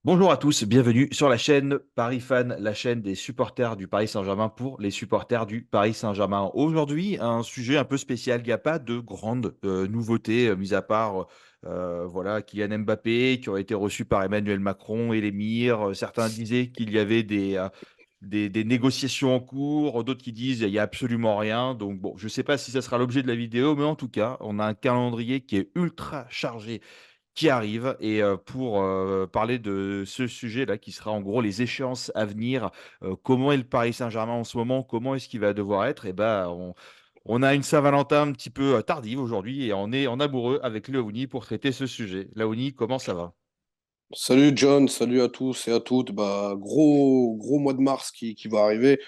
Bonjour à tous, bienvenue sur la chaîne Paris Fan, la chaîne des supporters du Paris Saint-Germain pour les supporters du Paris Saint-Germain. Aujourd'hui, un sujet un peu spécial. Il n'y a pas de grandes nouveautés, mis à part voilà, Kylian Mbappé, qui aurait été reçu par Emmanuel Macron et l'émir. Certains disaient qu'il y avait des négociations en cours, d'autres qui disent il n'y a absolument rien. Donc bon, je ne sais pas si ça sera l'objet de la vidéo, mais en tout cas, on a un calendrier qui est ultra chargé qui arrive et pour, parler de ce sujet-là qui sera en gros les échéances à venir, comment est le Paris Saint-Germain en ce moment? Comment est-ce qu'il va devoir être? Et ben, on a une Saint-Valentin un petit peu, tardive aujourd'hui et on est en amoureux avec Léonie pour traiter ce sujet. Léonie, comment ça va? Salut John, salut à tous et à toutes. Bah, gros mois de mars qui va arriver.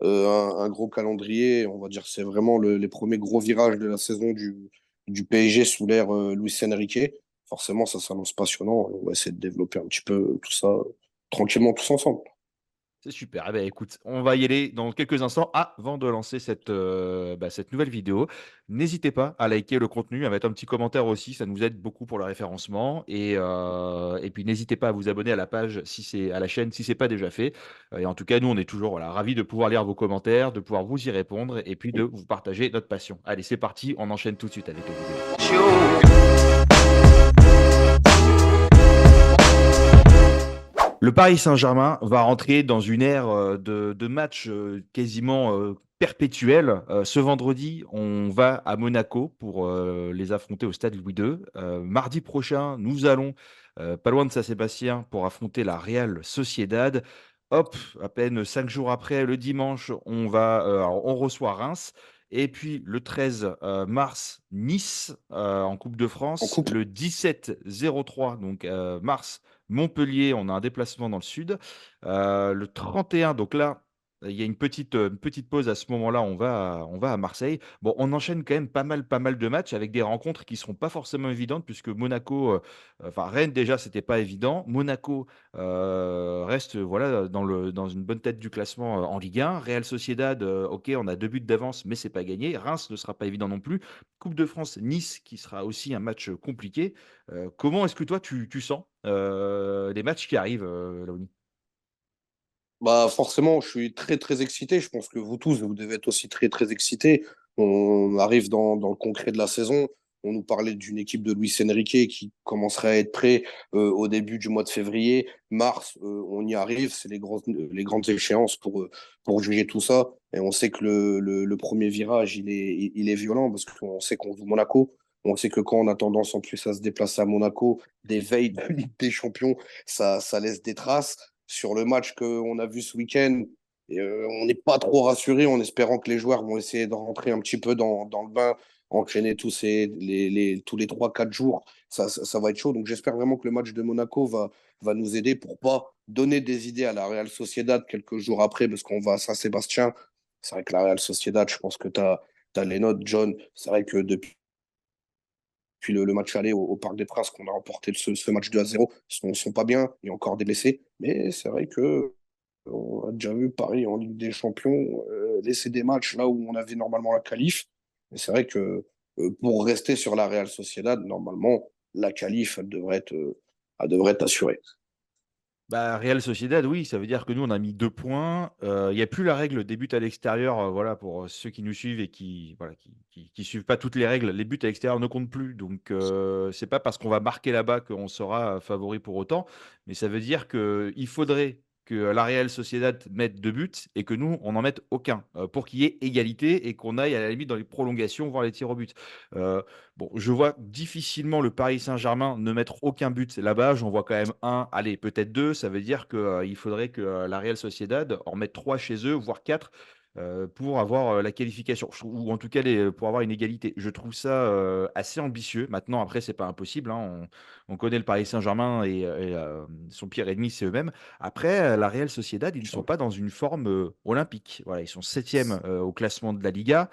Un gros calendrier. On va dire c'est vraiment les premiers gros virages de la saison du PSG sous l'ère Luis Enrique. Forcément, ça s'annonce passionnant. On va essayer de développer un petit peu tout ça tranquillement tous ensemble. C'est super. Eh beh, écoute, on va y aller dans quelques instants. Avant de lancer cette nouvelle vidéo, n'hésitez pas à liker le contenu, à mettre un petit commentaire aussi, ça nous aide beaucoup pour le référencement et puis n'hésitez pas à vous abonner à la page si c'est à la chaîne si c'est pas déjà fait. Et en tout cas, nous, on est toujours, voilà, ravis de pouvoir lire vos commentaires, de pouvoir vous y répondre et puis de vous partager notre passion. Allez, c'est parti, on enchaîne tout de suite avec la vidéo. Le Paris Saint-Germain va rentrer dans une ère de matchs quasiment perpétuels. Ce vendredi, on va à Monaco pour les affronter au stade Louis II. Mardi prochain, nous allons pas loin de Saint-Sébastien pour affronter la Real Sociedad. Hop, à peine 5 jours après, le dimanche, alors, on reçoit Reims. Et puis le 13 mars, Nice en Coupe de En France. coupe, Le 17-03, donc mars, Montpellier, on a un déplacement dans le sud. Le 31, donc là, il y a une petite pause à ce moment-là, on va à Marseille. Bon, on enchaîne quand même pas mal de matchs avec des rencontres qui ne seront pas forcément évidentes puisque Monaco, enfin Rennes déjà, c'était pas évident. Monaco reste voilà, dans une bonne tête du classement en Ligue 1. Real Sociedad, ok, on a 2 buts d'avance, mais c'est pas gagné. Reims ne sera pas évident non plus. Coupe de France, Nice, qui sera aussi un match compliqué. Comment est-ce que toi tu sens les matchs qui arrivent, Laoni? bah forcément, je suis très excité. Je pense que vous tous, vous devez être aussi très excités. On arrive dans le concret de la saison. On nous parlait d'une équipe de Luis Enrique qui commencerait à être prêt au début du mois de février. Mars, on y arrive. C'est les grandes échéances pour juger tout ça. Et on sait que le premier virage, il est violent parce qu'on sait qu'on joue Monaco. On sait que quand on a tendance en plus à se déplacer à Monaco, des veilles de Ligue des Champions, ça laisse des traces sur le match qu'on a vu ce week-end. Et, on n'est pas trop rassuré en espérant que les joueurs vont essayer de rentrer un petit peu dans le bain, enchaîner tous les 3 4 jours. Ça va être chaud. Donc j'espère vraiment que le match de Monaco va nous aider pour pas donner des idées à la Real Sociedad quelques jours après, parce qu'on va à Saint-Sébastien. C'est vrai que la Real Sociedad, je pense que tu as les notes, John. C'est vrai que depuis le match aller au Parc des Princes, qu'on a remporté ce match 2-0, sont pas bien. Il y a encore des blessés. Mais c'est vrai que on a déjà vu Paris en Ligue des Champions laisser des matchs là où on avait normalement la qualif. Et c'est vrai que pour rester sur la Real Sociedad, normalement, la qualif, elle devrait être assurée. Bah, Real Sociedad, oui, ça veut dire que nous, on a mis 2 points. Il y a plus la règle des buts à l'extérieur, voilà, pour ceux qui nous suivent et qui voilà, qui suivent pas toutes les règles. Les buts à l'extérieur ne comptent plus. Donc, c'est pas parce qu'on va marquer là-bas qu'on sera favori pour autant. Mais ça veut dire qu'il faudrait que la Real Sociedad mette 2 buts et que nous, on n'en mette aucun, pour qu'il y ait égalité et qu'on aille à la limite dans les prolongations, voir les tirs au but. Heu, bon, je vois difficilement le Paris Saint-Germain ne mettre aucun but là-bas. J'en vois quand même un, allez, peut-être 2. Ça veut dire que, il faudrait que, la Real Sociedad en mette 3 chez eux, voire 4, pour avoir, la qualification. Je trouve ou en tout cas pour avoir une égalité. Je trouve ça, assez ambitieux. Maintenant, après, c'est pas impossible, hein. On connaît le Paris Saint-Germain et son pire ennemi, c'est eux-mêmes. Après, la Real Sociedad, ils ne sont pas dans une forme, olympique. Voilà, ils sont 7e, au classement de la Liga.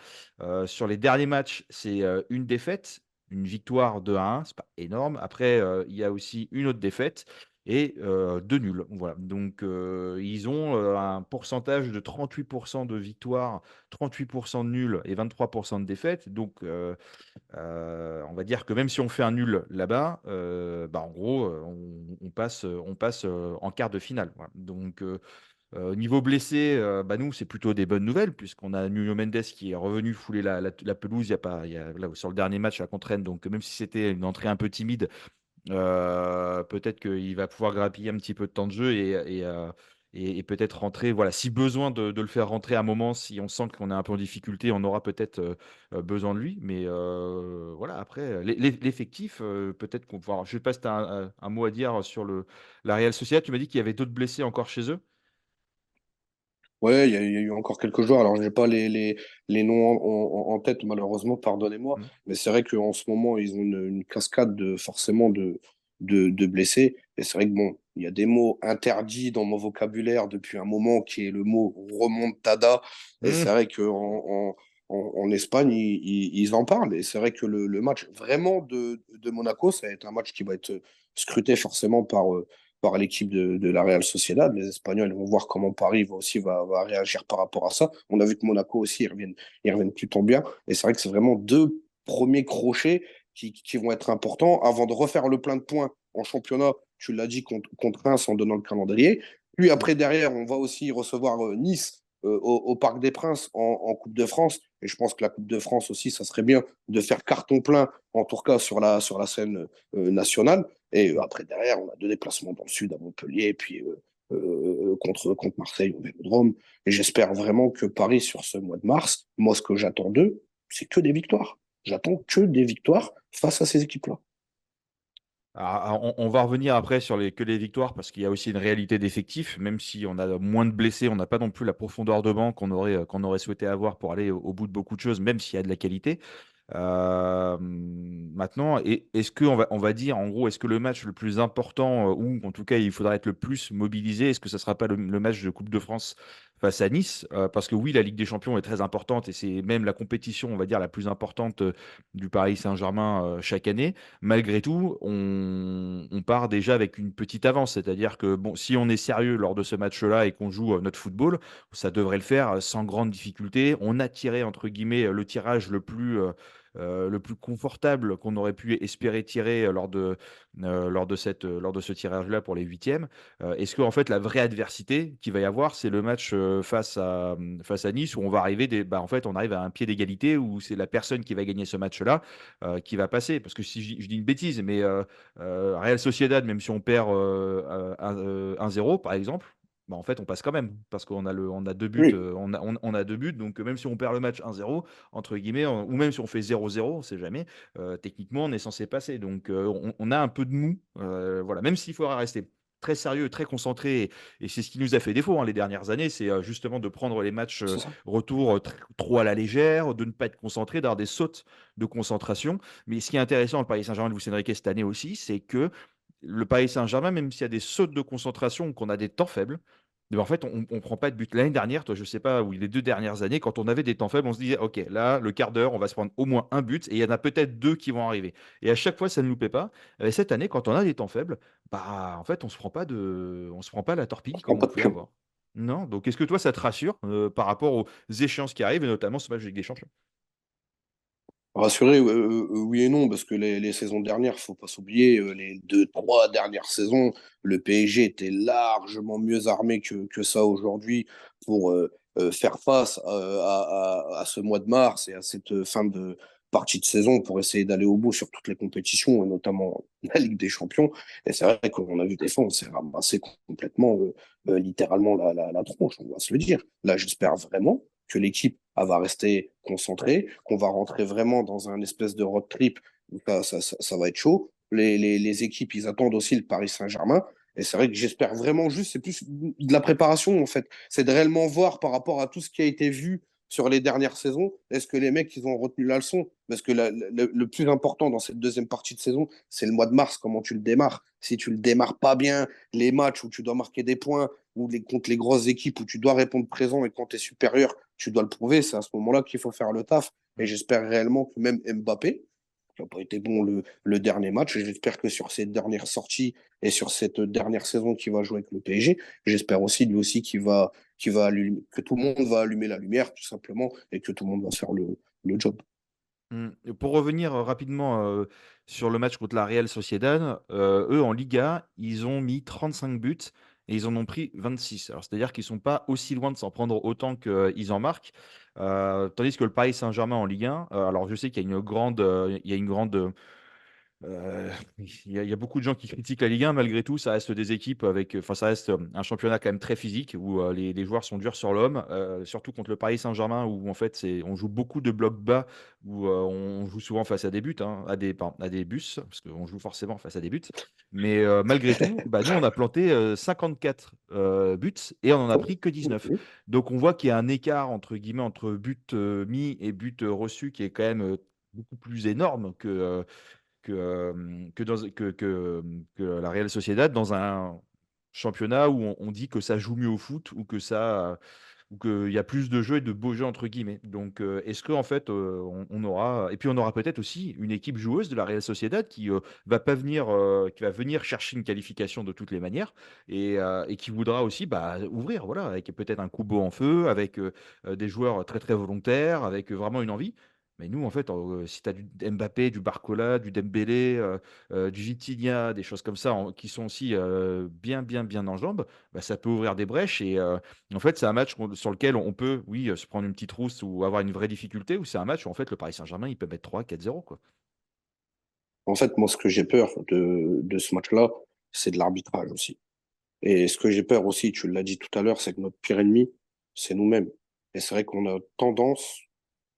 Sur les derniers matchs, c'est, 1 défaite, une victoire 2-1, c'est pas énorme. Après, il y a aussi une autre défaite et 2 nuls. Voilà. Donc, ils ont un pourcentage de 38% de victoires, 38% de nuls et 23% de défaites. Donc, on va dire que même si on fait un nul là-bas, en gros, on passe en quart de finale. Voilà. Donc, niveau blessé, nous, c'est plutôt des bonnes nouvelles, puisqu'on a Nuno Mendes qui est revenu fouler la pelouse là, sur le dernier match à contre Rennes. Donc, même si c'était une entrée un peu timide, peut-être qu'il va pouvoir grappiller un petit peu de temps de jeu et peut-être rentrer, voilà, si besoin de le faire rentrer à un moment, si on sent qu'on est un peu en difficulté, on aura peut-être besoin de lui. Mais voilà, après, l'effectif, peut-être qu'on pourra. Je sais pas si tu as un mot à dire sur la Real Sociedad. Tu m'as dit qu'il y avait d'autres blessés encore chez eux. Ouais, il y a eu encore quelques joueurs. Alors, je n'ai pas les noms en tête, malheureusement, pardonnez-moi. Mm. Mais c'est vrai qu'en ce moment, ils ont une cascade forcément de blessés. Et c'est vrai que bon, il y a des mots interdits dans mon vocabulaire depuis un moment qui est le mot remontada. Et c'est Mm. vrai qu'en Espagne, ils en parlent. Et c'est vrai que le match vraiment de Monaco, ça va être un match qui va être scruté forcément par l'équipe de la Real Sociedad. Les Espagnols ils vont voir comment Paris va réagir par rapport à ça. On a vu que Monaco aussi, ils reviennent plutôt bien. Et c'est vrai que c'est vraiment deux premiers crochets qui vont être importants avant de refaire le plein de points en championnat. Tu l'as dit contre Reims en donnant le calendrier. Puis Mm. après, derrière, on va aussi recevoir Nice au Parc des Princes en Coupe de France. Et je pense que la Coupe de France aussi, ça serait bien de faire carton plein, en tout cas sur la scène nationale. Et après, derrière, on a deux déplacements dans le sud à Montpellier, et puis contre Marseille au Vélodrome. Et j'espère vraiment que Paris, sur ce mois de mars, moi, ce que j'attends d'eux, c'est que des victoires. J'attends que des victoires face à ces équipes-là. On va revenir après sur que les victoires parce qu'il y a aussi une réalité d'effectifs. Même si on a moins de blessés, on n'a pas non plus la profondeur de banc qu'on aurait souhaité avoir pour aller au bout de beaucoup de choses, même s'il y a de la qualité. Maintenant, est-ce on va dire, en gros, est-ce que le match le plus important, ou en tout cas il faudra être le plus mobilisé, est-ce que ça ne sera pas le match de Coupe de France face à Nice? Parce que oui, la Ligue des Champions est très importante et c'est même la compétition, on va dire, la plus importante du Paris Saint-Germain chaque année. Malgré tout, on part déjà avec une petite avance, c'est-à-dire que bon, si on est sérieux lors de ce match-là et qu'on joue notre football, ça devrait le faire sans grande difficulté. On a tiré, entre guillemets, le tirage le plus confortable qu'on aurait pu espérer tirer lors de ce tirage-là pour les huitièmes. Est-ce que en fait la vraie adversité qu'il va y avoir, c'est le match face à Nice où on va arriver en fait on arrive à un pied d'égalité où c'est la personne qui va gagner ce match-là qui va passer. Parce que si je dis une bêtise, mais Real Sociedad, même si on perd 1-0 par exemple, en fait, on passe quand même parce on a deux buts, Oui, on a deux buts. Donc, même si on perd le match 1-0, entre guillemets, ou même si on fait 0-0, on ne sait jamais, techniquement, on est censé passer. Donc, on a un peu de mou. Voilà. Même s'il faudra rester très sérieux, très concentré, et c'est ce qui nous a fait défaut les dernières années, c'est justement de prendre les matchs c'est ça. retour trop à la légère, de ne pas être concentré, d'avoir des sautes de concentration. Mais ce qui est intéressant le Paris Saint-Germain de Luis Enrique cette année aussi, c'est que le Paris Saint-Germain, même s'il y a des sautes de concentration, qu'on a des temps faibles, en fait, on ne prend pas de but. L'année dernière, toi, je ne sais pas, oui, les 2 dernières années, quand on avait des temps faibles, on se disait, OK, là, le quart d'heure, on va se prendre au moins un but, et il y en a peut-être deux qui vont arriver. Et à chaque fois, ça ne nous plaît pas. Et cette année, quand on a des temps faibles, en fait, on se prend pas la On torpille se prend comme on pas de peut pion. avoir. Non. Donc, est-ce que toi, ça te rassure par rapport aux échéances qui arrivent, et notamment ce match de Ligue des Champions? Rassuré, oui et non, parce que les saisons dernières, faut pas s'oublier, les deux, trois dernières saisons, le PSG était largement mieux armé que ça aujourd'hui pour faire face à ce mois de mars et à cette fin de partie de saison pour essayer d'aller au bout sur toutes les compétitions, et notamment la Ligue des Champions. Et c'est vrai qu'on a vu des fois, on s'est ramassé complètement, littéralement la tronche, on va se le dire. Là, j'espère vraiment que l'équipe elle va rester concentrée, qu'on va rentrer vraiment dans un espèce de road trip. Ça va être chaud. Les équipes, ils attendent aussi le Paris Saint-Germain. Et c'est vrai que j'espère vraiment juste, c'est plus de la préparation en fait. C'est de réellement voir par rapport à tout ce qui a été vu sur les dernières saisons, est-ce que les mecs, ils ont retenu la leçon? Parce que le plus important dans cette deuxième partie de saison, c'est le mois de mars, comment tu le démarres. Si tu le démarres pas bien, les matchs où tu dois marquer des points, ou contre les grosses équipes où tu dois répondre présent et quand tu es supérieur, tu dois le prouver. C'est à ce moment-là qu'il faut faire le taf. Et j'espère réellement que même Mbappé, qui n'a pas été bon le dernier match. Et j'espère que sur cette dernière sortie et sur cette dernière saison qu'il va jouer avec le PSG, j'espère aussi lui aussi que tout le monde va allumer la lumière, tout simplement, et que tout le monde va faire le job. Et pour revenir, rapidement, sur le match contre la Real Sociedad, eux, en Liga, ils ont mis 35 buts et ils en ont pris 26. Alors, c'est-à-dire qu'ils sont pas aussi loin de s'en prendre autant qu'ils en marquent, tandis que le Paris Saint-Germain en Ligue 1, alors je sais qu'il y a une grande, Heu, il y a beaucoup de gens qui critiquent la Ligue 1. Malgré tout, ça reste des équipes avec, enfin, ça reste, un championnat quand même très physique où, les joueurs sont durs sur l'homme, surtout contre le Paris Saint-Germain où en fait, on joue beaucoup de blocs bas où, on joue souvent face à des buts, hein, à des bus, parce qu'on joue forcément face à des buts. Mais, malgré tout, bah, nous, on a planté, 54, buts et on en a pris que 19. Ok. Donc on voit qu'il y a un «écart» entre guillemets entre buts, mis et buts, reçus qui est quand même, beaucoup plus énorme que la Real Sociedad dans un championnat où on dit que ça joue mieux au foot ou qu'il y a plus de jeux et de «beaux jeux» entre guillemets. Donc, est-ce qu'en fait, on aura et puis on aura peut-être aussi une équipe joueuse de la Real Sociedad qui va venir chercher une qualification de toutes les manières et qui voudra aussi, bah, ouvrir, voilà, avec peut-être un Kubo en feu, avec, des joueurs très, très volontaires, avec, vraiment une envie. Mais nous, en fait, si tu as du Mbappé, du Barcola, du Dembélé, du Vitinha, des choses comme ça qui sont aussi bien, bien, bien en jambes, bah, ça peut ouvrir des brèches. Et en fait, c'est un match sur lequel on peut, oui, se prendre une petite rousse ou avoir une vraie difficulté, ou c'est un match où en fait le Paris Saint-Germain, il peut mettre 3-4-0, quoi. En fait, moi, ce que j'ai peur de ce match-là, c'est de l'arbitrage aussi. Et ce que j'ai peur aussi, tu l'as dit tout à l'heure, c'est que notre pire ennemi, c'est nous-mêmes. Et c'est vrai qu'on a tendance,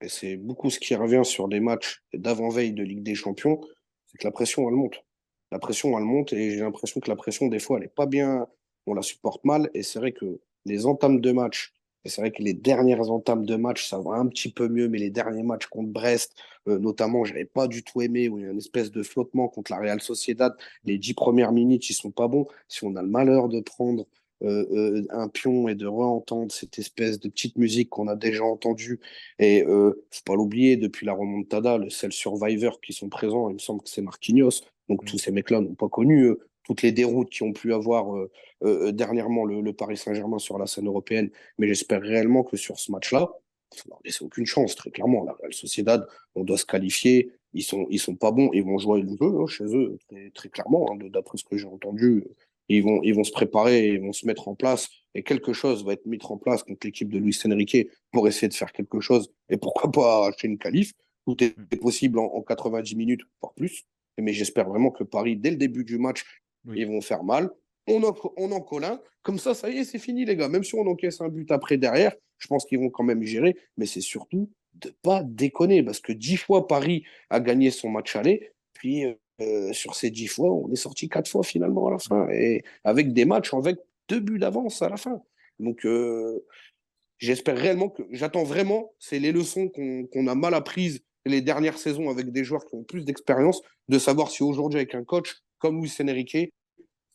et c'est beaucoup ce qui revient sur des matchs d'avant-veille de Ligue des Champions, c'est que la pression, elle monte. La pression, elle monte, et j'ai l'impression que la pression, des fois, elle n'est pas bien, on la supporte mal. Et c'est vrai que les entames de match, et c'est vrai que les dernières entames de match, ça va un petit peu mieux, mais les derniers matchs contre Brest, notamment, je n'avais pas du tout aimé, où il y a une espèce de flottement contre la Real Sociedad. Les 10 premières minutes, ils sont pas bons. Si on a le malheur de prendre un pion et de re-entendre cette espèce de petite musique qu'on a déjà entendue, et faut pas l'oublier, depuis la remontada, le seul survivor qui sont présents, il me semble que c'est Marquinhos. Donc Mm. tous ces mecs-là n'ont pas connu toutes les déroutes qui ont pu avoir dernièrement le Paris Saint-Germain sur la scène européenne. Mais j'espère réellement que sur ce match-là, il ne faut leur laisser aucune chance, très clairement. La Real Sociedad, on doit se qualifier. Ils sont pas bons. Ils vont jouer le jeu chez eux, très, très clairement, hein, d'après ce que j'ai entendu. Ils vont se préparer, ils vont se mettre en place. Et quelque chose va être mis en place contre l'équipe de Luis Enrique pour essayer de faire quelque chose. Et pourquoi pas acheter une qualif. Tout est Mm. possible en 90 minutes, voire plus. Mais j'espère vraiment que Paris, dès le début du match, Oui. ils vont faire mal. On en colle un. Comme ça y est, c'est fini, les gars. Même si on encaisse un but après derrière, je pense qu'ils vont quand même gérer. Mais c'est surtout de ne pas déconner. Parce que 10 fois Paris a gagné son match aller. Puis sur ces 10 fois, on est sorti 4 fois finalement à la Mm. fin. Et avec des matchs avec 2 buts d'avance à la fin. Donc j'espère réellement que. J'attends vraiment, c'est les leçons qu'on a mal apprises les dernières saisons avec des joueurs qui ont plus d'expérience, de savoir si aujourd'hui, avec un coach comme Luis Enrique,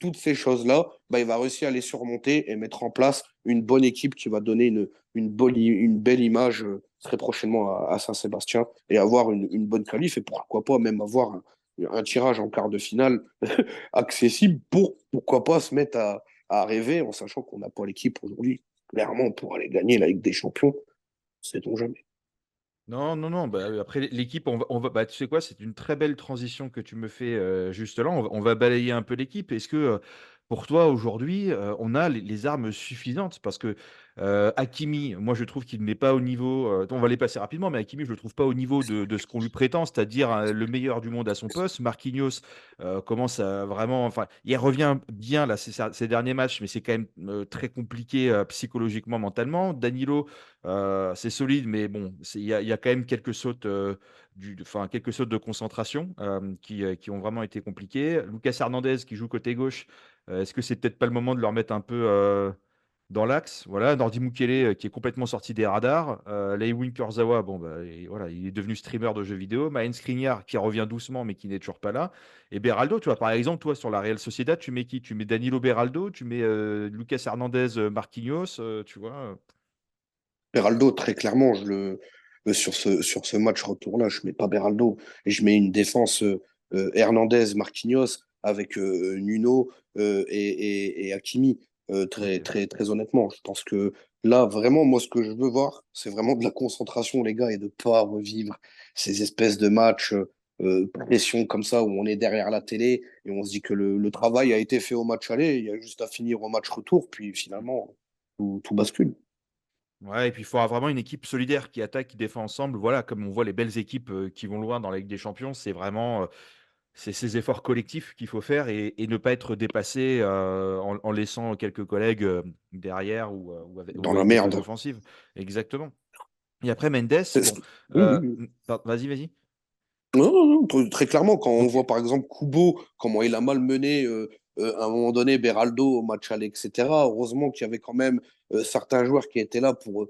toutes ces choses-là, bah, il va réussir à les surmonter et mettre en place une bonne équipe qui va donner une belle image très prochainement à Saint-Sébastien et avoir une bonne qualif et pourquoi pas même avoir un tirage en quart de finale accessible pour pourquoi pas se mettre à rêver en sachant qu'on n'a pas l'équipe aujourd'hui clairement pour aller gagner la Ligue des Champions, sait-on jamais. Non, non, non, bah, après l'équipe, bah, tu sais quoi? C'est une très belle transition que tu me fais, juste là. On va balayer un peu l'équipe. Est-ce que, pour toi aujourd'hui, on a les armes suffisantes? Parce que, Hakimi, moi je trouve qu'il n'est pas au niveau, on va les passer rapidement, mais Hakimi, je le trouve pas au niveau de ce qu'on lui prétend, c'est-à-dire, le meilleur du monde à son poste. Marquinhos, commence à vraiment, enfin, il revient bien là ces derniers matchs, mais c'est quand même, très compliqué, psychologiquement, mentalement. Danilo, c'est solide, mais bon, il y a quand même quelques sautes, enfin, quelques sautes de concentration, qui ont vraiment été compliquées. Lucas Hernandez qui joue côté gauche, est-ce que c'est peut-être pas le moment de le remettre un peu, dans l'axe? Voilà, Nordi Mukele, qui est complètement sorti des radars. Laymin Kurzawa, bon, bah, voilà, il est devenu streamer de jeux vidéo. Mahen Skriniar qui revient doucement, mais qui n'est toujours pas là. Et Beraldo, tu vois, par exemple, toi, sur la Real Sociedad, tu mets qui? Tu mets Danilo Beraldo, tu mets, Lucas Hernandez, Marquinhos, tu vois? Peraldo, très clairement, sur ce match retour-là. Je mets pas Beraldo et je mets une défense Hernandez, Marquinhos avec Nuno et Hakimi. Ok. Très honnêtement, je pense que là, vraiment, moi, ce que je veux voir, c'est vraiment de la concentration, les gars, et de pas revivre ces espèces de matchs pression comme ça où on est derrière la télé et on se dit que le travail a été fait au match aller, il y a juste à finir au match retour, puis finalement, tout bascule. Ouais, et puis il faudra vraiment une équipe solidaire qui attaque, qui défend ensemble. Voilà, comme on voit les belles équipes qui vont loin dans la Ligue des Champions, c'est vraiment c'est ces efforts collectifs qu'il faut faire et ne pas être dépassé en laissant quelques collègues derrière ou Dans la avec des phases merde. offensives. Exactement. Et après Mendes, bon, Oui, oui, oui. vas-y, vas-y. Non, non, non, très clairement, quand on Ok. voit par exemple Kubo, comment il a malmené à un moment donné Beraldo au match aller, etc. Heureusement qu'il y avait quand même certains joueurs qui étaient là pour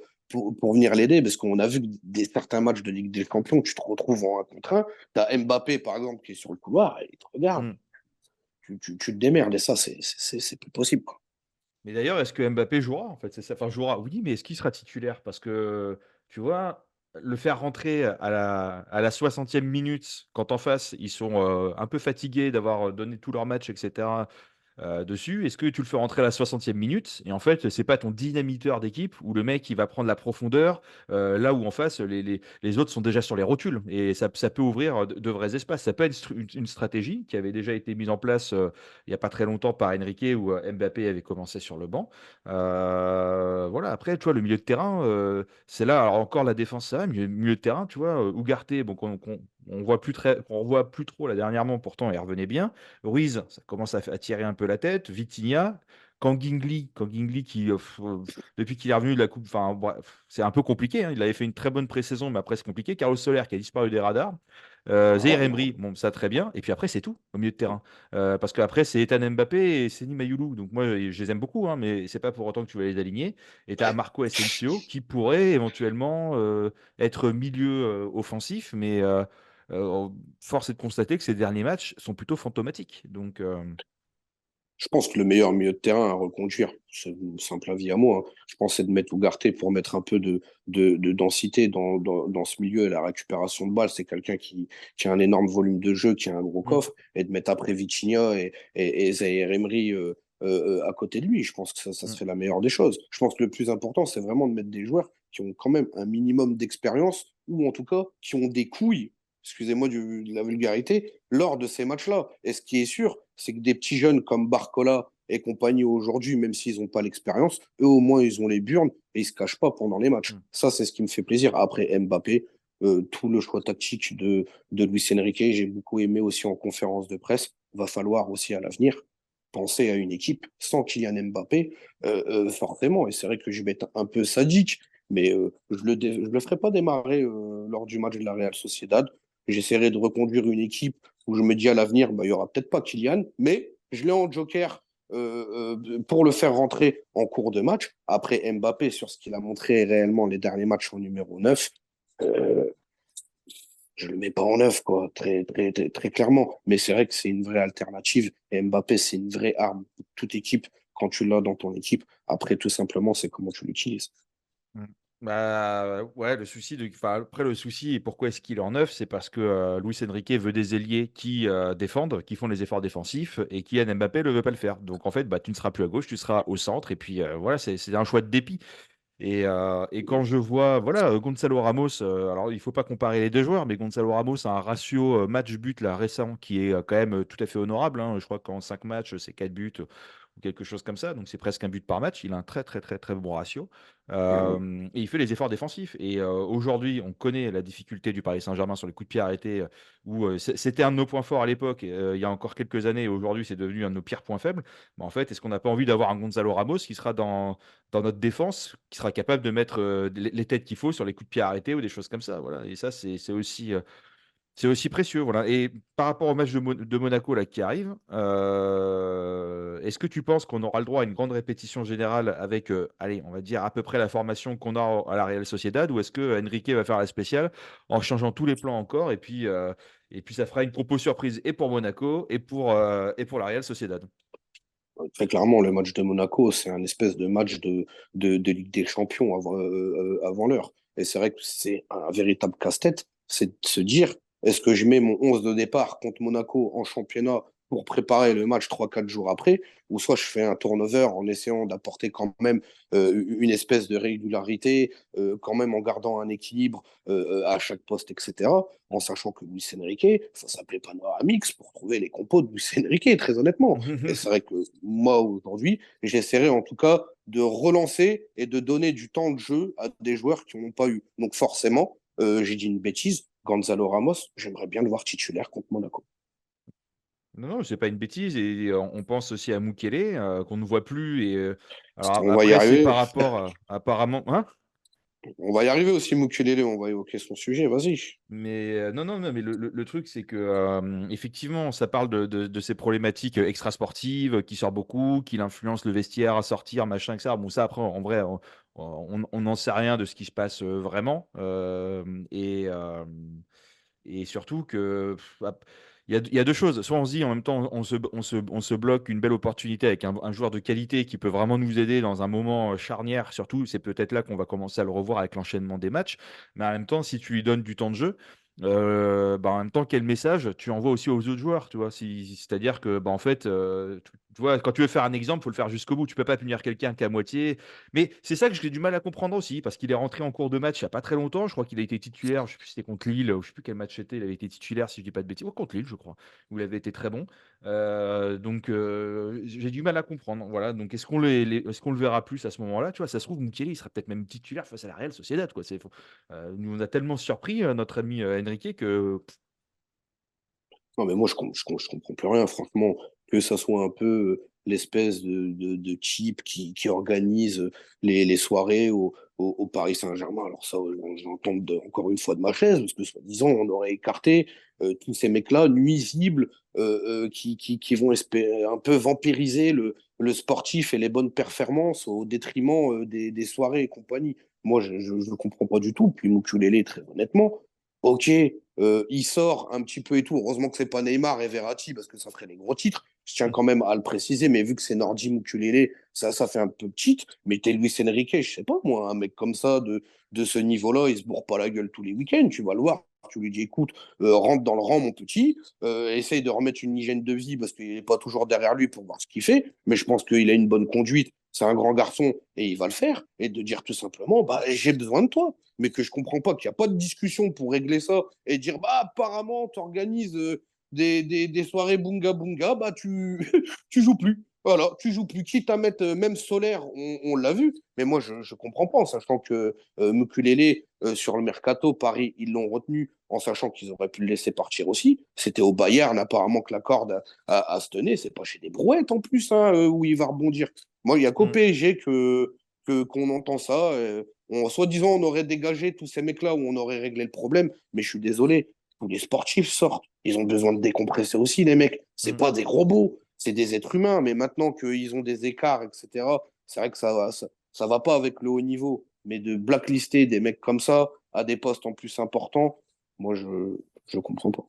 venir l'aider, parce qu'on a vu que certains matchs de Ligue des Champions, tu te retrouves en un contre un. Tu as Mbappé, par exemple, qui est sur le couloir, et il te regarde, Hmm. tu te démerdes, et ça, c'est plus possible, quoi. Mais d'ailleurs, est-ce que Mbappé jouera en fait? C'est ça. Enfin, jouera, oui, mais est-ce qu'il sera titulaire? Parce que, tu vois, le faire rentrer à la 60e minute, quand en face, ils sont un peu fatigués d'avoir donné tout leur match, etc. Dessus. Est-ce que tu le fais rentrer à la 60e minute et en fait, c'est pas ton dynamiteur d'équipe où le mec il va prendre la profondeur là où en face les autres sont déjà sur les rotules et ça peut ouvrir de vrais espaces. Ça peut être une stratégie qui avait déjà été mise en place il n'y a pas très longtemps par Enrique où Mbappé avait commencé sur le banc. Voilà, après, tu vois, le milieu de terrain, c'est là, alors encore la défense, ça va, mais le milieu de terrain, tu vois, Ugarte, bon, on voit plus on voit plus trop là dernièrement, pourtant il revenait bien. Ruiz, ça commence à tirer un peu la tête. Vitinha, Kangingli qui, depuis qu'il est revenu de la Coupe, enfin, bref, c'est un peu compliqué, hein. Il avait fait une très bonne pré-saison, mais après, c'est compliqué. Carlos Soler qui a disparu des radars. Zaïre Voilà. Emery, bon, ça très bien. Et puis après, c'est tout au milieu de terrain. Parce qu'après, c'est Ethan Mbappé et Seny Mayoulou. Donc moi, je les aime beaucoup, hein, mais c'est pas pour autant que tu vas les aligner. Et tu as Marco Asensio qui pourrait éventuellement être milieu offensif, mais force est de constater que ces derniers matchs sont plutôt fantomatiques. Donc, Je pense que le meilleur milieu de terrain à reconduire, c'est un simple avis à moi, hein. Je pense que c'est de mettre Ugarte pour mettre un peu de densité dans ce milieu et la récupération de balles. C'est quelqu'un qui a un énorme volume de jeu, qui a un gros mm, coffre, et de mettre après Vitinha et Zaïre Emery à côté de lui. Je pense que ça mm, serait la meilleure des choses. Je pense que le plus important, c'est vraiment de mettre des joueurs qui ont quand même un minimum d'expérience, ou en tout cas qui ont des couilles, excusez-moi de la vulgarité, lors de ces matchs-là. Et ce qui est sûr, c'est que des petits jeunes comme Barcola et compagnie aujourd'hui, même s'ils n'ont pas l'expérience, eux au moins ils ont les burnes et ils se cachent pas pendant les matchs. mm, Ça, c'est ce qui me fait plaisir. Après Mbappé, tout le choix tactique de Luis Enrique, j'ai beaucoup aimé aussi en conférence de presse. Va falloir aussi à l'avenir penser à une équipe sans Kylian Mbappé, forcément. Et c'est vrai que je vais être un peu sadique, mais je le ferai pas démarrer lors du match de la Real Sociedad. J'essaierai de reconduire une équipe où je me dis à l'avenir, bah, il y aura peut-être pas Kylian, mais je l'ai en joker pour le faire rentrer en cours de match. Après Mbappé, sur ce qu'il a montré réellement les derniers matchs en numéro 9, euh, je le mets pas en neuf, quoi, très clairement. Mais c'est vrai que c'est une vraie alternative. Et Mbappé, c'est une vraie arme pour toute équipe quand tu l'as dans ton équipe. Après, tout simplement, c'est comment tu l'utilises. mm. Bah ouais, enfin, après le souci et pourquoi est-ce qu'il est en neuf, c'est parce que Luis Enrique veut des ailiers qui défendent, qui font les efforts défensifs et Kylian Mbappé ne veut pas le faire. Donc en fait, bah, tu ne seras plus à gauche, tu seras au centre et puis voilà, c'est un choix de dépit. Et quand je vois, voilà, Gonzalo Ramos, alors il faut pas comparer les deux joueurs, mais Gonzalo Ramos a un ratio match-but là récent qui est quand même tout à fait honorable, hein. Je crois qu'en 5 matchs, c'est 4 buts ou quelque chose comme ça, donc c'est presque un but par match. Il a un très très très très bon ratio. Et il fait les efforts défensifs. Et aujourd'hui, on connaît la difficulté du Paris Saint-Germain sur les coups de pied arrêtés, où c'était un de nos points forts à l'époque, il y a encore quelques années, et aujourd'hui c'est devenu un de nos pires points faibles. Mais en fait, est-ce qu'on n'a pas envie d'avoir un Gonzalo Ramos qui sera dans notre défense, qui sera capable de mettre les têtes qu'il faut sur les coups de pied arrêtés ou des choses comme ça. Voilà. Et ça, c'est aussi précieux. Voilà. Et par rapport au match de Monaco là, qui arrive, est-ce que tu penses qu'on aura le droit à une grande répétition générale avec, allez, on va dire à peu près la formation qu'on a à la Real Sociedad, ou est-ce que Enrique va faire la spéciale en changeant tous les plans encore et puis ça fera une compo surprise et pour Monaco et pour la Real Sociedad. Très clairement, le match de Monaco, c'est un espèce de match de Ligue des Champions avant l'heure. Et c'est vrai que c'est un véritable casse-tête, c'est de se dire, est-ce que je mets mon 11 de départ contre Monaco en championnat pour préparer le match 3 4 jours après, ou soit je fais un turnover en essayant d'apporter quand même une espèce de régularité, quand même en gardant un équilibre à chaque poste, etc. En sachant que Luis Enrique, ça s'appelait Panoramix pour trouver les compos de Luis Enrique, très honnêtement. Et c'est vrai que moi, aujourd'hui, j'essaierai en tout cas de relancer et de donner du temps de jeu à des joueurs qui n'ont pas eu. Donc forcément, j'ai dit une bêtise, Gonzalo Ramos, j'aimerais bien le voir titulaire contre Monaco. Non, non, c'est pas une bêtise et on pense aussi à Mukele, qu'on ne voit plus et alors On va y après c'est par arriver. rapport à apparemment hein? On va y arriver aussi, Mukulele, on va évoquer son sujet, vas-y. Mais non, non, non, mais le truc, c'est que effectivement, ça parle de ces problématiques extrasportives qui sort beaucoup, qu'il influence le vestiaire à sortir, machin, etc. Bon, ça, après, en vrai, on n'en sait rien de ce qui se passe vraiment. Et surtout que il y a deux choses. Soit on se dit en même temps, on se bloque une belle opportunité avec un joueur de qualité qui peut vraiment nous aider dans un moment charnière. Surtout, c'est peut-être là qu'on va commencer à le revoir avec l'enchaînement des matchs. Mais en même temps, si tu lui donnes du temps de jeu, bah, en même temps, quel message tu envoies aussi aux autres joueurs, tu vois, c'est-à-dire que bah, en fait, tu vois, quand tu veux faire un exemple, il faut le faire jusqu'au bout. Tu peux pas punir quelqu'un qu'à moitié. Mais c'est ça que j'ai du mal à comprendre aussi, parce qu'il est rentré en cours de match il n'y a pas très longtemps. Je crois qu'il a été titulaire, je ne sais plus si c'était contre Lille, ou je ne sais plus quel match c'était. Il avait été titulaire, si je ne dis pas de bêtises, ou contre Lille, je crois, où il avait été très bon. Donc, j'ai du mal à comprendre. Voilà. Donc, est-ce qu'on le verra plus à ce moment-là? Tu vois, ça se trouve, Mukiele, il sera peut-être même titulaire face à la Real Sociedad, quoi. Nous, on a tellement surpris notre ami Enrique que. Non, mais moi, je comprends plus rien, franchement, que ça soit un peu l'espèce de type qui organise les soirées au Paris Saint-Germain. Alors ça, j'en tombe encore une fois de ma chaise, parce que soi-disant, on aurait écarté tous ces mecs-là nuisibles qui vont espérer, un peu vampiriser le sportif et les bonnes performances au détriment des soirées et compagnie. Moi, je ne comprends pas du tout. Puis Mukulele, très honnêtement, ok, il sort un petit peu et tout. Heureusement que c'est pas Neymar et Verratti parce que ça ferait les gros titres. Je tiens quand même à le préciser, mais vu que c'est Nordi Mukulele, ça fait un peu petit. Mais t'es Luis Enrique, je sais pas moi, un mec comme ça de ce niveau-là, il se bourre pas la gueule tous les week-ends. Tu vas le voir. Tu lui dis, écoute, rentre dans le rang, mon petit, essaye de remettre une hygiène de vie parce qu'il n'est pas toujours derrière lui pour voir ce qu'il fait. Mais je pense qu'il a une bonne conduite. C'est un grand garçon et il va le faire. Et de dire tout simplement, bah, j'ai besoin de toi, mais que je comprends pas qu'il n'y a pas de discussion pour régler ça et dire bah apparemment tu organises des soirées bunga bunga, bah tu joues plus. Voilà, tu joues plus. Quitte à mettre même Solaire, on l'a vu, mais moi je comprends pas, en sachant que Mukulele sur le mercato, Paris, ils l'ont retenu, en sachant qu'ils auraient pu le laisser partir aussi. C'était au Bayern, apparemment que la corde se tenait, c'est pas chez des brouettes en plus, hein, où il va rebondir. Moi, il y a qu'au Mm. PSG qu'on entend ça. Soi-disant, on aurait dégagé tous ces mecs-là où on aurait réglé le problème, mais je suis désolé, tous les sportifs sortent. Ils ont besoin de décompresser aussi, les mecs. C'est Mm. pas des robots, c'est des êtres humains, mais maintenant qu'ils ont des écarts, etc., c'est vrai que ça va pas avec le haut niveau. Mais de blacklister des mecs comme ça à des postes en plus importants, moi, je comprends pas.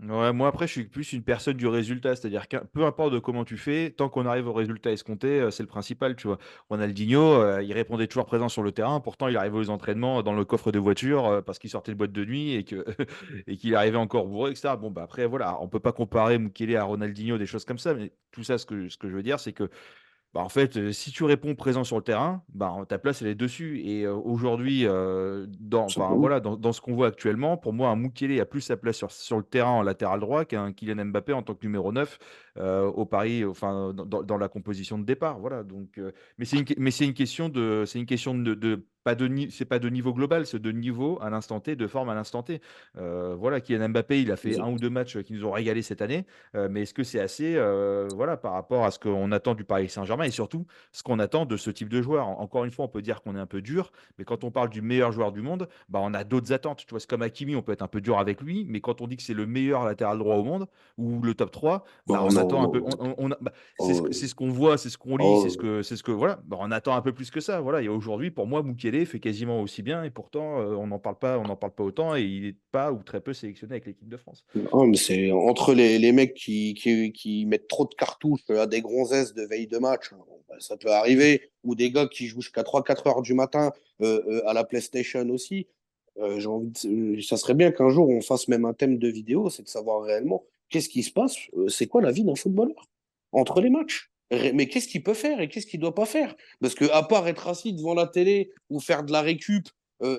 Ouais, moi après je suis plus une personne du résultat, c'est-à-dire que peu importe de comment tu fais, tant qu'on arrive au résultat escompté, c'est le principal, tu vois. Ronaldinho, il répondait toujours présent sur le terrain, pourtant il arrivait aux entraînements dans le coffre de voiture parce qu'il sortait de boîte de nuit et que et qu'il arrivait encore bourré, etc. Bon bah après voilà, on peut pas comparer Mukele à Ronaldinho, des choses comme ça, mais tout ça ce que je veux dire, c'est que bah, en fait, si tu réponds présent sur le terrain, bah, ta place, elle est dessus. Et aujourd'hui, Tout enfin, simplement. voilà, dans ce qu'on voit actuellement, pour moi, un Mukele a plus sa place sur le terrain en latéral droit qu'un Kylian Mbappé en tant que numéro 9 au Paris, enfin, dans la composition de départ. Voilà, donc, mais c'est une question pas c'est pas de niveau global, c'est de niveau à l'instant T, de forme à l'instant T. Voilà, Kylian Mbappé, il a fait un ou deux matchs qui nous ont régalé cette année. Mais est-ce que c'est assez voilà, par rapport à ce qu'on attend du Paris Saint-Germain et surtout ce qu'on attend de ce type de joueur? Encore une fois, on peut dire qu'on est un peu dur, mais quand on parle du meilleur joueur du monde, bah, on a d'autres attentes. Tu vois, c'est comme Hakimi, on peut être un peu dur avec lui, mais quand on dit que c'est le meilleur latéral droit au monde ou le top 3, bah, Oh on non, attend un non, peu. non. Bah, c'est Oh, ce qu'on voit, c'est ce qu'on lit, oh, c'est ce que voilà, bah, on attend un peu plus que ça. Voilà. Et aujourd'hui, pour moi, Mukele fait quasiment aussi bien et pourtant, on n'en parle pas autant et il n'est pas ou très peu sélectionné avec l'équipe de France. non, mais c'est entre les mecs qui mettent trop de cartouches à des gonzesses de veille de match. Ça peut arriver. Ou des gars qui jouent jusqu'à 3-4 heures du matin à la PlayStation aussi. Ça serait bien qu'un jour on fasse même un thème de vidéo, c'est de savoir réellement qu'est-ce qui se passe, c'est quoi la vie d'un footballeur entre les matchs. Mais qu'est-ce qu'il peut faire et qu'est-ce qu'il ne doit pas faire? Parce que à part être assis devant la télé ou faire de la récup,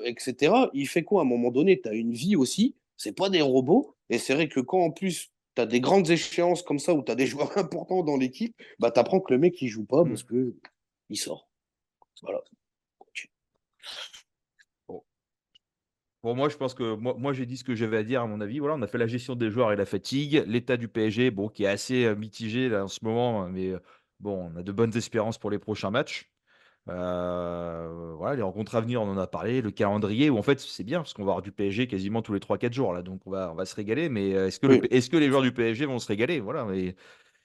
etc., il fait quoi à un moment donné? Tu as une vie aussi, c'est pas des robots. Et c'est vrai que quand en plus tu as des grandes échéances comme ça où tu as des joueurs importants dans l'équipe, bah, tu apprends que le mec il joue pas Mm. parce que il sort. Voilà. Bon. Pour moi, je pense que moi j'ai dit ce que j'avais à dire, à mon avis. Voilà, on a fait la gestion des joueurs et la fatigue. L'état du PSG, bon, qui est assez mitigé là, en ce moment, mais bon, on a de bonnes espérances pour les prochains matchs. Voilà, les rencontres à venir, on en a parlé. Le calendrier, où en fait, c'est bien, parce qu'on va avoir du PSG quasiment tous les 3 4 jours, là, donc on va se régaler. Mais Oui. est-ce que les joueurs du PSG vont se régaler? Voilà.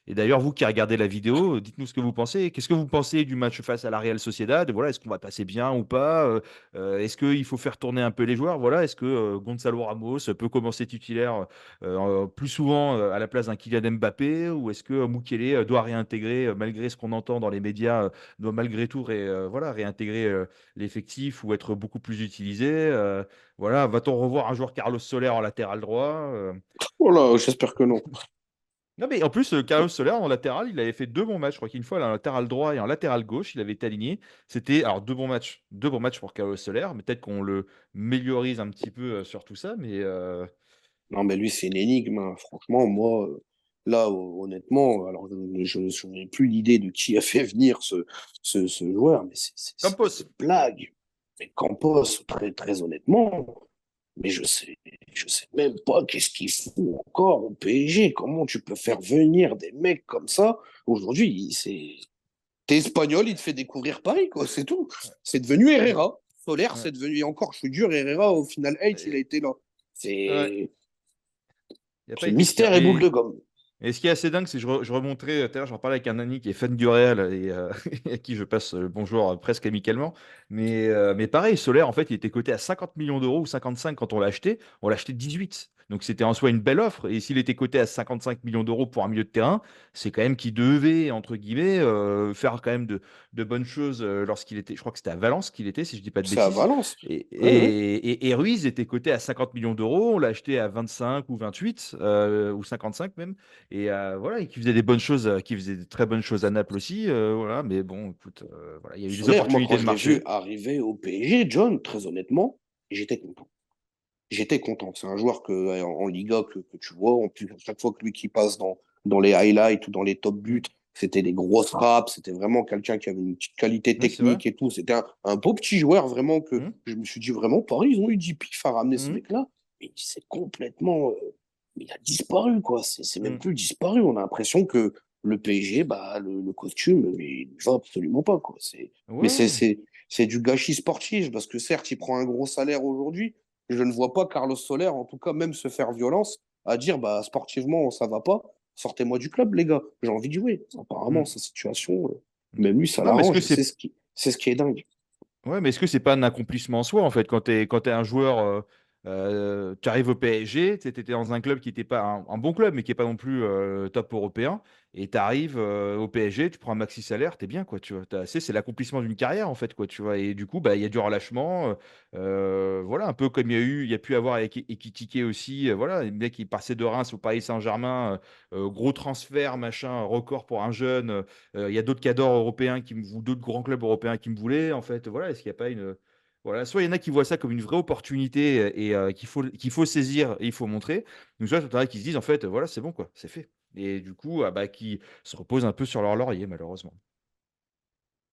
Et d'ailleurs, vous qui regardez la vidéo, dites-nous ce que vous pensez. Qu'est-ce que vous pensez du match face à la Real Sociedad? Voilà, est-ce qu'on va passer bien ou pas? Est-ce qu'il faut faire tourner un peu les joueurs? Voilà, est-ce que Gonzalo Ramos peut commencer titulaire plus souvent à la place d'un Kylian Mbappé? Ou est-ce que Mukele doit réintégrer, malgré ce qu'on entend dans les médias, doit malgré tout voilà, réintégrer l'effectif ou être beaucoup plus utilisé? Voilà, va-t-on revoir un joueur Carlos Soler en latéral droit? Voilà, j'espère que non. Non, mais en plus, Carlos Soler, en latéral, il avait fait 2 bons matchs. Je crois qu'une fois, en latéral droit et en latéral gauche, il avait été aligné. C'était alors 2 bons matchs. 2 bons matchs pour Carlos Soler. Mais peut-être qu'on le méliorise un petit peu sur tout ça. Mais Non, mais lui, c'est une énigme, hein. Franchement, moi, là, honnêtement, alors je n'ai plus l'idée de qui a fait venir ce joueur, mais c'est Campos. une blague. Mais Campos, très, très honnêtement, mais je sais même pas qu'est-ce qu'il fout encore au PSG. Comment tu peux faire venir des mecs comme ça? Aujourd'hui, t'es espagnol, il te fait découvrir Paris, quoi, c'est tout. C'est devenu Mm. Herrera. Solaire, Ouais. c'est devenu, et encore, je suis dur, Herrera, au final, 8, il a Et- été là. ouais. C'est Il n'a pas c'est été pire. mystère et boule de gomme. Et ce qui est assez dingue, c'est que je remonterai, tout à l'heure, j'en parlais avec un ami qui est fan du Real et à qui je passe le bonjour presque amicalement. Mais pareil, Solaire, en fait, il était coté à 50 millions d'euros ou 55 quand on l'a acheté. On l'a acheté 18. Donc c'était en soi une belle offre. Et s'il était coté à 55 millions d'euros pour un milieu de terrain, c'est quand même qu'il devait, entre guillemets, faire quand même de bonnes choses lorsqu'il était, je crois que c'était à Valence qu'il était, si je dis pas de C'est à bêtises. Valence. Et, Ouais, ouais. et, et- et Ruiz était coté à 50 millions d'euros. On l'a acheté à 25 ou 28 ou 55 même. Et voilà, et qui faisait des bonnes choses, qui faisait de très bonnes choses à Naples aussi. Voilà, mais bon, écoute, voilà, il y a eu des Solaire, moi, quand opportunités de je l'ai vu marché. arriver au PSG, John, très honnêtement, j'étais content. J'étais content. C'est un joueur en Liga que tu vois. En plus, à chaque fois que lui qui passe dans les highlights ou dans les top buts, Mm. c'était des grosses frappes. C'était vraiment quelqu'un qui avait une petite qualité Ouais, c'est vrai. technique et tout. C'était un beau petit joueur, vraiment, que Mm. je me suis dit, vraiment, Paris, ils ont eu du pif à ramener ce Mm. mec-là. Mais c'est complètement. Il a disparu, quoi. C'est même Mm. plus disparu. On a l'impression que le PSG, bah, le costume, mais il ne va absolument pas, quoi. Mais Ouais. c'est du gâchis sportif parce que certes, il prend un gros salaire aujourd'hui. Je ne vois pas Carlos Soler, en tout cas, même se faire violence à dire bah, sportivement, ça va pas. Sortez-moi du club, les gars. J'ai envie de jouer. Apparemment, Mm. sa situation, Mm. même lui, ça Non, mais est-ce que l'arrange. c'est C'est ce qui est dingue. Ouais, mais est-ce que c'est pas un accomplissement en soi, en fait, quand t'es un joueur, tu arrives au PSG, tu étais dans un club qui n'était pas un bon club, mais qui n'est pas non plus top européen, et tu arrives au PSG, tu prends un maxi salaire, t'es bien, quoi, tu vois. C'est l'accomplissement d'une carrière, en fait, quoi, tu vois. Et du coup, bah, il y a du relâchement, voilà, un peu comme il y a pu avoir avec Ekitike aussi, voilà, le mec qui passait de Reims au Paris Saint-Germain, gros transfert, machin, record pour un jeune. Il y a d'autres cadors européens ou d'autres grands clubs européens qui me voulaient. En fait, voilà, est-ce qu'il n'y a pas une. Voilà, soit il y en a qui voient ça comme une vraie opportunité et qu'il faut saisir et il faut montrer. Donc, soit il y en a qui se disent, en fait, voilà, c'est bon, quoi, c'est fait. Et du coup, bah, qui se reposent un peu sur leur laurier, malheureusement.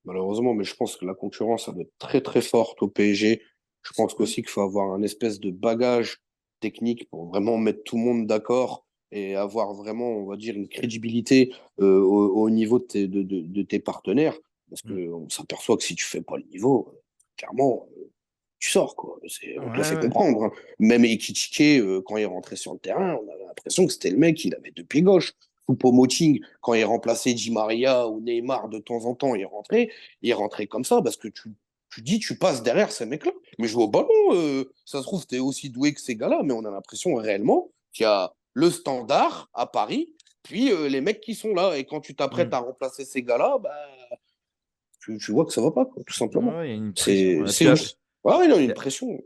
Malheureusement, mais je pense que la concurrence, ça doit être très, très forte au PSG. Je pense Mm. qu'aussi qu'il faut avoir un espèce de bagage technique pour vraiment mettre tout le monde d'accord et avoir vraiment, on va dire, une crédibilité au niveau de tes partenaires. Parce Mm. qu'on s'aperçoit que si tu fais pas le niveau, clairement, tu sors, quoi. On te le Ouais, fait ouais. comprendre, hein. Même Ekitike, quand il rentrait sur le terrain, on avait l'impression que c'était le mec, il avait deux pieds gauche. Choupo-Moting, quand il remplaçait Di Maria ou Neymar de temps en temps, il rentrait comme ça parce que tu dis, tu passes derrière ces mecs-là. Mais je vois au ballon, ça se trouve, tu es aussi doué que ces gars-là, mais on a l'impression réellement qu'il y a le standard à Paris, puis les mecs qui sont là. Et quand tu t'apprêtes Mm. à remplacer ces gars-là, bah, Tu vois que ça va pas, quoi, tout simplement. Ouais, il y a une pression. C'est, Et c'est puis, une... Ouais, non, il y a une pression.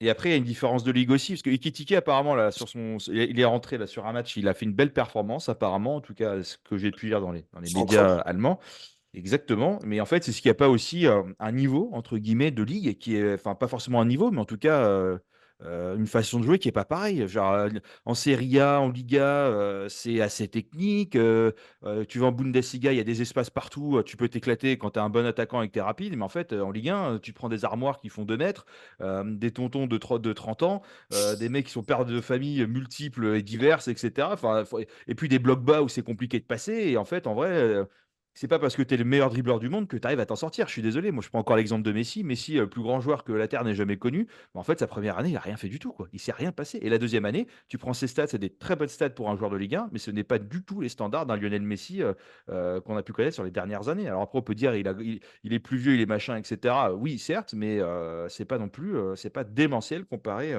et après, il y a une différence de ligue aussi, parce que Ekitike, apparemment, là, il est rentré là, sur un match, il a fait une belle performance, apparemment, en tout cas, ce que j'ai pu lire dans les Central. médias allemands. Exactement, mais en fait, c'est ce qu'il n'y a pas aussi un niveau, entre guillemets, de ligue, qui est, enfin, pas forcément un niveau, mais en tout cas, une façon de jouer qui n'est pas pareille. Genre, en Serie A, en Liga, c'est assez technique. Tu vas en Bundesliga, il y a des espaces partout, tu peux t'éclater quand tu es un bon attaquant et que tu es rapide, mais en fait, en Ligue 1, tu prends des armoires qui font 2 mètres, des tontons de 30 ans, des mecs qui sont pères de famille multiples et diverses, etc. Enfin, et puis des blocs bas où c'est compliqué de passer, et en fait, en vrai, c'est pas parce que tu es le meilleur dribbleur du monde que tu arrives à t'en sortir. Je suis désolé. Moi, je prends encore l'exemple de Messi. Messi, plus grand joueur que la Terre n'ait jamais connu. Mais en fait, sa première année, il a rien fait du tout, quoi. Il s'est rien passé. Et la deuxième année, tu prends ses stats, c'est des très bonnes stats pour un joueur de Ligue 1, mais ce n'est pas du tout les standards d'un Lionel Messi qu'on a pu connaître sur les dernières années. Alors après, on peut dire il est plus vieux, il est machin, etc. Oui, certes, mais c'est pas non plus, c'est pas démentiel comparé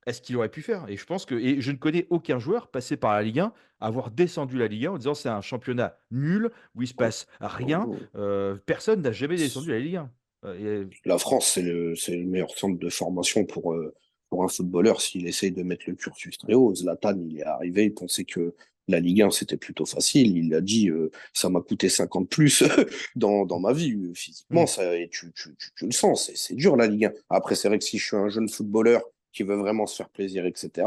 à ce qu'il aurait pu faire. Et je pense que, et je ne connais aucun joueur passé par la Ligue 1 avoir descendu la Ligue 1 en disant c'est un championnat nul où il se passe rien. Personne n'a jamais descendu la Ligue 1. La France, c'est le meilleur centre de formation pour un footballeur s'il essaye de mettre le cursus très haut. Zlatan, il est arrivé, il pensait que la Ligue 1, c'était plutôt facile. Il a dit, ça m'a coûté 50 plus dans ma vie, physiquement, Mm, ça, et tu le sens, c'est dur la Ligue 1. Après, c'est vrai que si je suis un jeune footballeur qui veut vraiment se faire plaisir, etc.,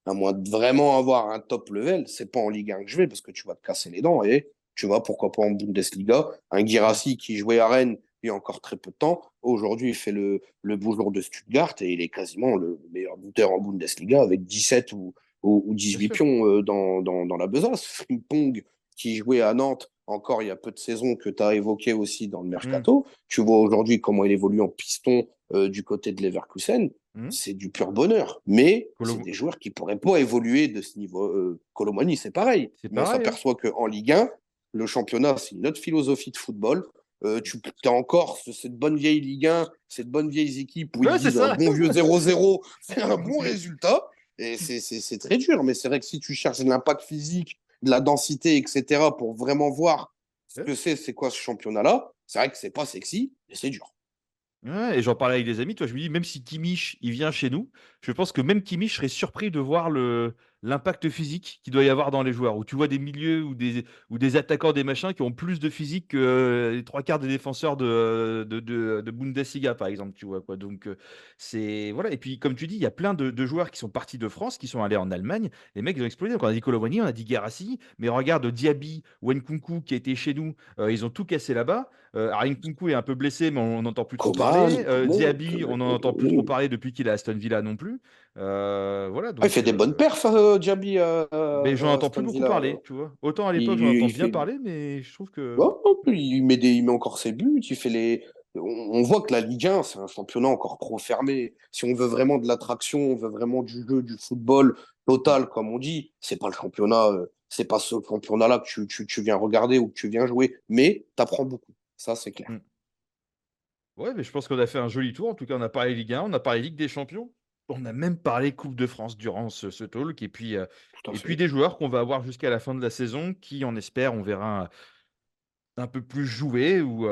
à moins de vraiment avoir un top level, c'est pas en Ligue 1 que je vais parce que tu vas te casser les dents et tu vois, pourquoi pas en Bundesliga. Un mm, Guirassy qui jouait à Rennes il y a encore très peu de temps, aujourd'hui il fait le beau jour de Stuttgart et il est quasiment le meilleur buteur en Bundesliga avec 17 ou bien 18 sûr. pions dans la besace. Frimpong qui jouait à Nantes encore il y a peu de saisons que tu as évoqué aussi dans le Mm, mercato. Tu vois aujourd'hui comment il évolue en piston du côté de Leverkusen, mm. c'est du pur bonheur. Mais c'est Colo- des joueurs qui pourraient pas évoluer de ce niveau. Colomani, c'est pareil. C'est Mais on pareil, hein. s'aperçoit qu'en Ligue 1, le championnat, c'est une autre philosophie de football. Tu as encore cette bonne vieille Ligue 1, cette bonne vieille équipe où ils te Ouais, c'est disent un ça. bon vieux 0-0, c'est un bon résultat. Et c'est très dur. Mais c'est vrai que si tu cherches de l'impact physique, de la densité, etc., pour vraiment voir ce Ouais. que c'est quoi ce championnat-là, c'est vrai que c'est pas sexy, mais c'est dur. Ouais, et j'en parlais avec des amis, toi, je me dis, même si Kimmich, il vient chez nous, je pense que même Kimmich serait surpris de voir l'impact physique qu'il doit y avoir dans les joueurs, où tu vois des milieux ou des attaquants, des machins qui ont plus de physique que les trois quarts des défenseurs de Bundesliga, par exemple, tu vois, quoi. Donc, c'est, voilà. Et puis, comme tu dis, il y a plein de joueurs qui sont partis de France, qui sont allés en Allemagne. Les mecs, ils ont explosé. Donc, on a dit Colomani, on a dit Guirassy, mais regarde Diaby, Nkunku, qui était chez nous, ils ont tout cassé là-bas. Nkunku est un peu blessé, mais on n'entend plus trop Coman, parler. tout le monde. Diaby, on n'en entend plus trop parler depuis qu'il est à Aston Villa non plus. Voilà, Ah, il donc fait des bonnes perfs, Diaby, mais j'en à entends plus Aston beaucoup Villa. parler, tu vois. Autant à l'époque, j'en Il, entends il bien fait, parler, mais je trouve que. ouais, il met encore ses buts. Il fait les... on voit que la Ligue 1, c'est un championnat encore trop fermé. Si on veut vraiment de l'attraction, on veut vraiment du jeu, du football Mm, total, comme on dit, c'est pas le championnat, c'est pas ce championnat-là que tu viens regarder ou que tu viens jouer. Mais tu apprends beaucoup. Ça, c'est clair. mm. Ouais, mais je pense qu'on a fait un joli tour. En tout cas, on a parlé Ligue 1, on a parlé Ligue des Champions. On a même parlé Coupe de France durant ce talk. Tout à Et puis fait. des joueurs qu'on va avoir jusqu'à la fin de la saison, qui, on espère, on verra un peu plus joué ou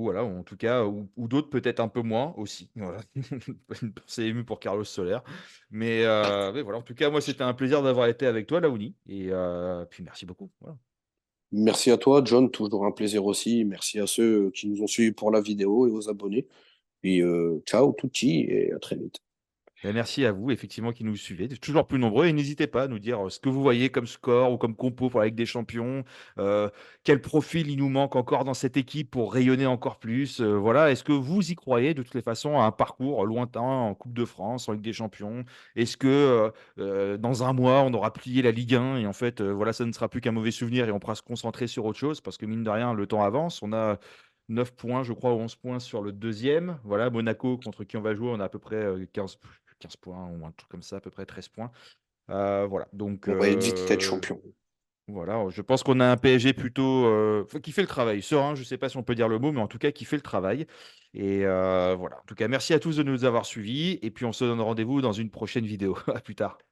voilà, ou en tout cas, ou d'autres peut-être un peu moins aussi. Voilà. Une pensée émue pour Carlos Soler. Mais voilà, en tout cas, moi, c'était un plaisir d'avoir été avec toi, Laouni. Et puis, merci beaucoup. Voilà. Merci à toi, John. Toujours un plaisir aussi. Merci à ceux qui nous ont suivis pour la vidéo et aux abonnés. Puis ciao, tutti et à très vite. Ben, merci à vous, effectivement, qui nous suivez, toujours plus nombreux. Et n'hésitez pas à nous dire ce que vous voyez comme score ou comme compo pour la Ligue des Champions. Quel profil il nous manque encore dans cette équipe pour rayonner encore plus. Voilà. Est-ce que vous y croyez de toutes les façons à un parcours lointain en Coupe de France, en Ligue des Champions? Est-ce que dans un mois, on aura plié la Ligue 1 et en fait, voilà, ça ne sera plus qu'un mauvais souvenir et on pourra se concentrer sur autre chose? Parce que mine de rien, le temps avance. On a 9 points, je crois, ou 11 points sur le deuxième. Voilà, Monaco, contre qui on va jouer, on a à peu près 15 points ou un truc comme ça, à peu près 13 points. Voilà, donc On va vite être champion. voilà, je pense qu'on a un PSG plutôt qui fait le travail, serein, je ne sais pas si on peut dire le mot, mais en tout cas qui fait le travail. Et voilà, en tout cas, merci à tous de nous avoir suivis. Et puis on se donne rendez-vous dans une prochaine vidéo. À plus tard.